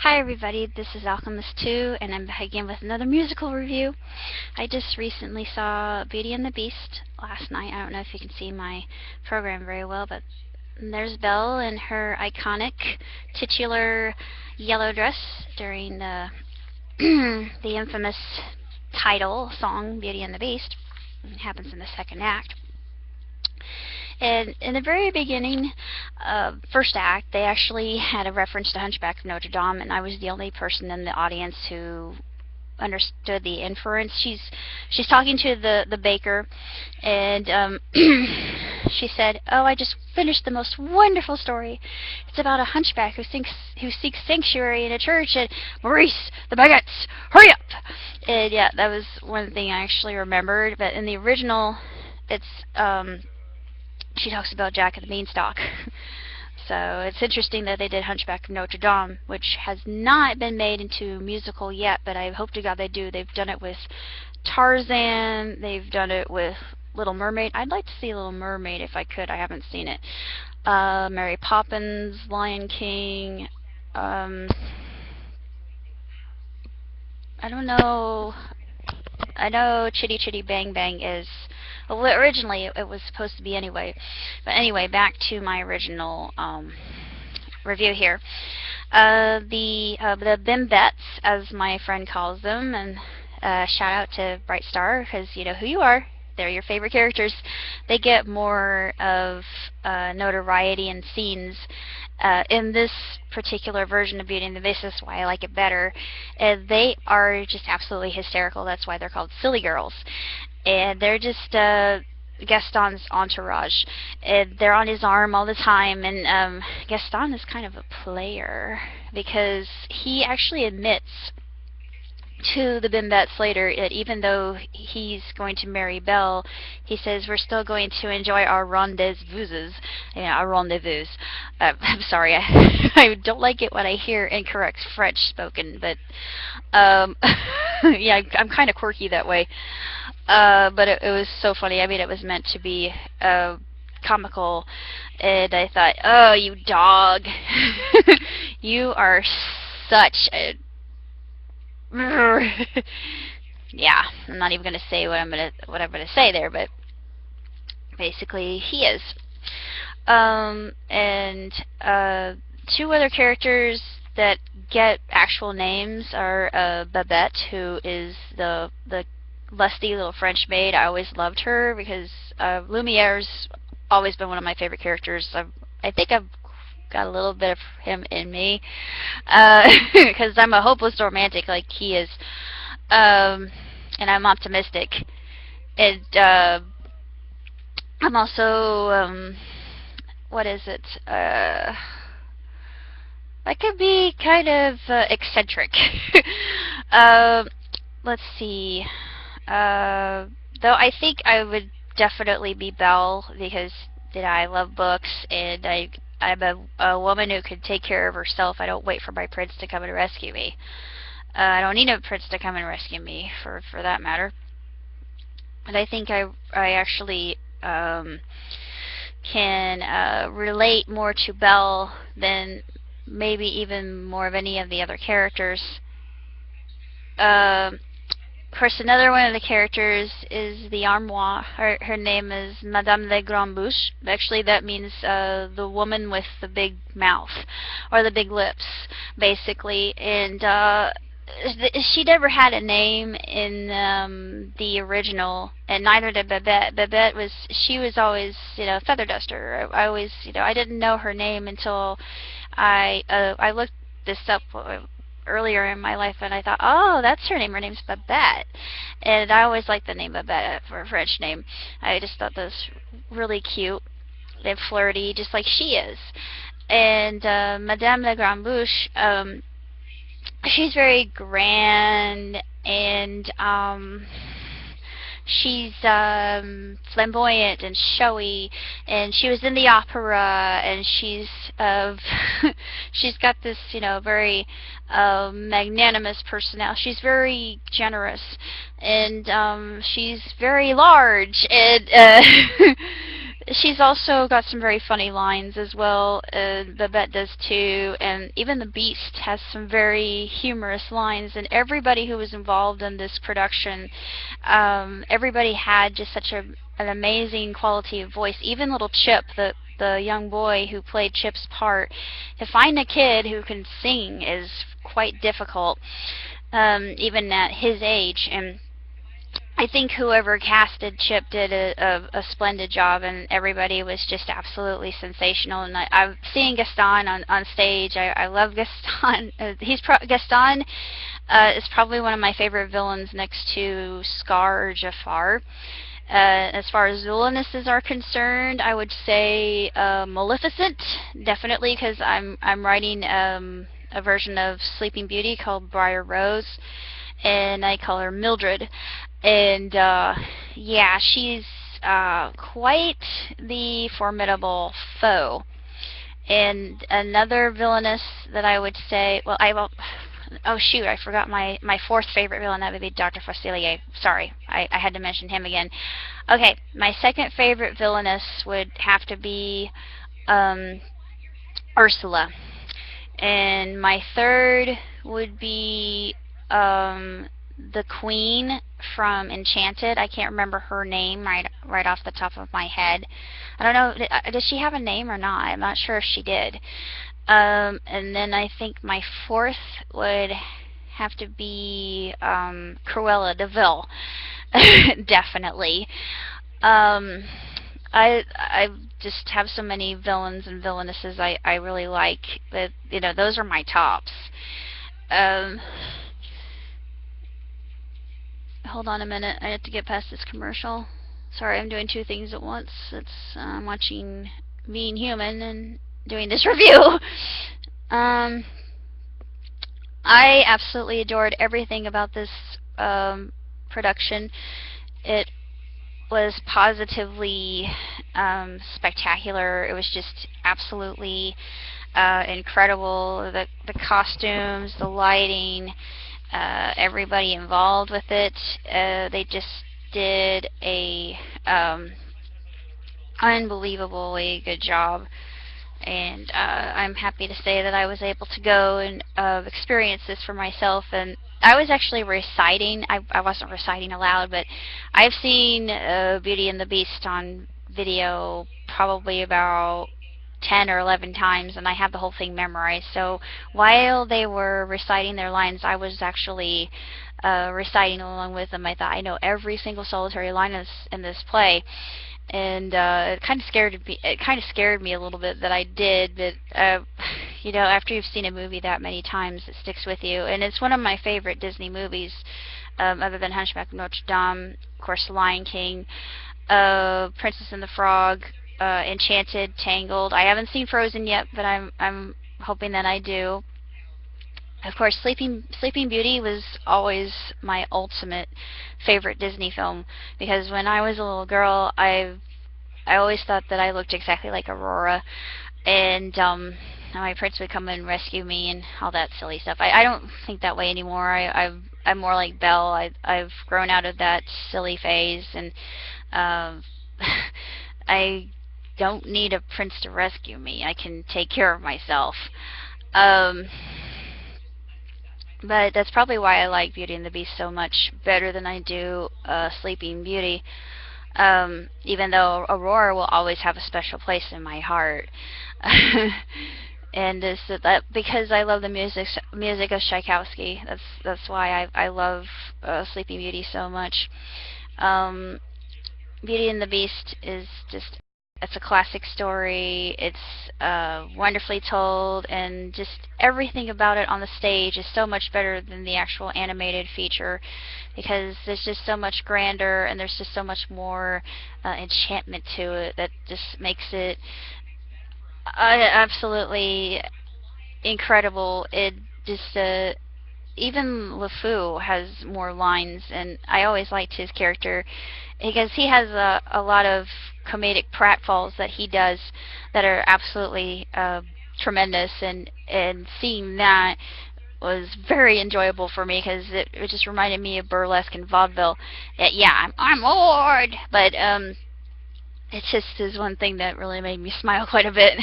Hi everybody, this is Alchemist2, and I'm back again with another musical review. I just recently saw Beauty and the Beast last night. I don't know if you can see my program very well, but there's Belle in her iconic titular yellow dress during the the infamous title song, Beauty and the Beast. It happens in the second act. And in the very beginning, first act, they actually had a reference to Hunchback of Notre Dame, and I was the only person in the audience who understood the inference. She's talking to the baker, and she said, "Oh, I just finished the most wonderful story. It's about a hunchback who seeks sanctuary in a church, and Maurice, the baguettes, hurry up!" And yeah, that was one thing I actually remembered. But in the original, it's she talks about Jack of the Beanstalk. So it's interesting that they did Hunchback of Notre Dame, which has not been made into a musical yet, but I hope to God they do. They've done it with Tarzan, they've done it with Little Mermaid. I'd like to see Little Mermaid if I could. I haven't seen it. Mary Poppins, Lion King. I don't know. I know Chitty Chitty Bang Bang is, well, originally it was supposed to be anyway. But anyway, back to my original review here. The Bimbettes, as my friend calls them, and shout out to Bright Star, because you know who you are. They're your favorite characters. They get more of notoriety and scenes in this particular version of Beauty and the Beast. That's why I like it better. They are just absolutely hysterical. That's why they're called Silly Girls. And they're just Gaston's entourage. They're on his arm all the time, and Gaston is kind of a player because he actually admits to the Bimbettes later that even though he's going to marry Belle, he says we're still going to enjoy our rendezvouses. Yeah, our rendezvous. I'm sorry, I don't like it when I hear incorrect French spoken, but yeah, I'm kind of quirky that way. But it was so funny. I mean, it was meant to be comical, and I thought, oh, you dog, you are such a yeah, I'm not even gonna say what I'm gonna say there, but basically he is. And two other characters that get actual names are Babette, who is the lusty little French maid. I always loved her because Lumiere's always been one of my favorite characters. I think I've got a little bit of him in me, because I'm a hopeless romantic like he is, and I'm optimistic, and I'm also what is it? I could be kind of eccentric. Let's see. Though I think I would definitely be Belle because I love books, and I'm a woman who can take care of herself. I don't wait for my prince to come and rescue me. I don't need a prince to come and rescue me, for that matter. And I think I actually can relate more to Belle than maybe even more of any of the other characters. Of course, another one of the characters is the Armoire. Her name is Madame le Grand Bouche. Actually, that means the woman with the big mouth, or the big lips, basically. And she never had a name in the original, and neither did Babette. Babette was always, feather duster. I always, I didn't know her name until I looked this up earlier in my life, and I thought, oh, that's her name. Her name's Babette. And I always liked the name Babette for a French name. I just thought that was really cute and flirty, just like she is. And Madame la Grande Bouche, she's very grand, and she's flamboyant and showy, and she was in the opera, and she's she's got this very magnanimous personality. She's very generous, and she's very large, and she's also got some very funny lines as well. Babette does too, and even the Beast has some very humorous lines. And everybody who was involved in this production, everybody had just such an amazing quality of voice. Even little Chip, the young boy who played Chip's part, to find a kid who can sing is quite difficult, even at his age. And I think whoever casted Chip did a splendid job, and everybody was just absolutely sensational. And I'm seeing Gaston on stage. I love Gaston. Gaston is probably one of my favorite villains next to Scar or Jafar. As far as villainesses are concerned, I would say Maleficent, definitely, because I'm writing a version of Sleeping Beauty called Briar Rose, and I call her Mildred. And yeah, she's quite the formidable foe. And another villainess that I would say, well, oh shoot, I forgot my fourth favorite villain. That would be Dr. Facilier. Sorry, I had to mention him again. Okay, my second favorite villainess would have to be Ursula. And my third would be the Queen from Enchanted. I can't remember her name right off the top of my head. I don't know, does she have a name or not? I'm not sure if she did. And then I think my fourth would have to be Cruella de Vil. Definitely. I just have so many villains and villainesses I really like that, those are my tops. Hold on a minute, I have to get past this commercial. Sorry, I'm doing two things at once. I'm watching Being Human and doing this review. I absolutely adored everything about this production. It was positively spectacular. It was just absolutely incredible. The costumes, the lighting, everybody involved with it. They just did a unbelievably good job. And I'm happy to say that I was able to go and experience this for myself. And I was actually reciting. I wasn't reciting aloud, but I've seen Beauty and the Beast on video probably about 10 or 11 times, and I have the whole thing memorized. So while they were reciting their lines, I was actually reciting along with them. I thought, I know every single solitary line in this play. And it kind of scared me a little bit that I did, but after you've seen a movie that many times, it sticks with you. And it's one of my favorite Disney movies, other than Hunchback of Notre Dame, of course, Lion King, Princess and the Frog, Enchanted, Tangled. I haven't seen Frozen yet, but I'm hoping that I do. Of course, Sleeping Beauty was always my ultimate favorite Disney film, because when I was a little girl, I always thought that I looked exactly like Aurora, and my prince would come and rescue me and all that silly stuff. I don't think that way anymore. I'm more like Belle. I've grown out of that silly phase, and I don't need a prince to rescue me. I can take care of myself. But that's probably why I like Beauty and the Beast so much better than I do Sleeping Beauty. Even though Aurora will always have a special place in my heart. And because I love the music of Tchaikovsky. That's why I love Sleeping Beauty so much. Beauty and the Beast is it's a classic story. It's wonderfully told, and just everything about it on the stage is so much better than the actual animated feature, because there's just so much grander, and there's just so much more enchantment to it that just makes it absolutely incredible. It just even LeFou has more lines, and I always liked his character because he has a lot of comedic pratfalls that he does that are absolutely tremendous, and seeing that was very enjoyable for me, because it just reminded me of burlesque and vaudeville. Yeah, I'm Lord, but It just is one thing that really made me smile quite a bit.